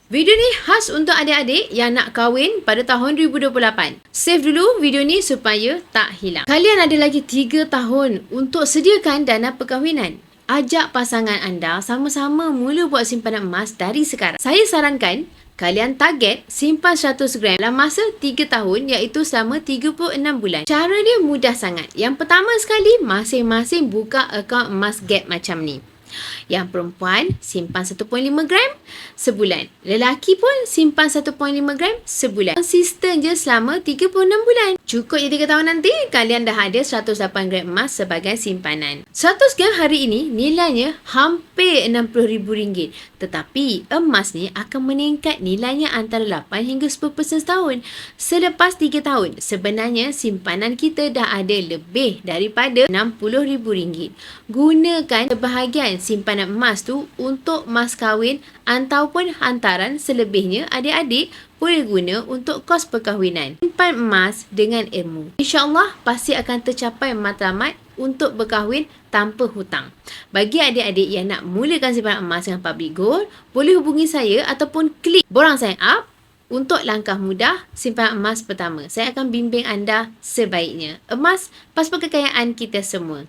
Video ni khas untuk adik-adik yang nak kahwin pada tahun 2028. Save dulu video ni supaya tak hilang. Kalian ada lagi 3 tahun untuk sediakan dana perkahwinan. Ajak pasangan anda sama-sama mula buat simpanan emas dari sekarang. Saya sarankan kalian target simpan 100 gram dalam masa 3 tahun iaitu selama 36 bulan. Cara dia mudah sangat. Yang pertama sekali, masing-masing buka akaun emas gap macam ni. Yang perempuan simpan 1.5 gram sebulan. Lelaki pun simpan 1.5 gram sebulan. Konsisten je selama 36 bulan. Cukup je 3 tahun nanti, kalian dah ada 108 gram emas sebagai simpanan. 100 gram hari ini nilainya hampir RM60,000. Tetapi emas ni akan meningkat nilainya antara 8 hingga 10% setahun. Selepas 3 tahun, sebenarnya simpanan kita dah ada lebih daripada RM60,000. Gunakan sebahagian simpanan emas tu untuk mas kahwin ataupun hantaran. Selebihnya adik-adik boleh guna untuk kos perkahwinan. Simpan emas dengan ilmu. InsyaAllah pasti akan tercapai matlamat untuk berkahwin tanpa hutang. Bagi adik-adik yang nak mulakan simpanan emas dengan Public Gold, boleh hubungi saya ataupun klik borang sign up untuk langkah mudah simpanan emas pertama. Saya akan bimbing anda sebaiknya. Emas, pasport kekayaan kita semua.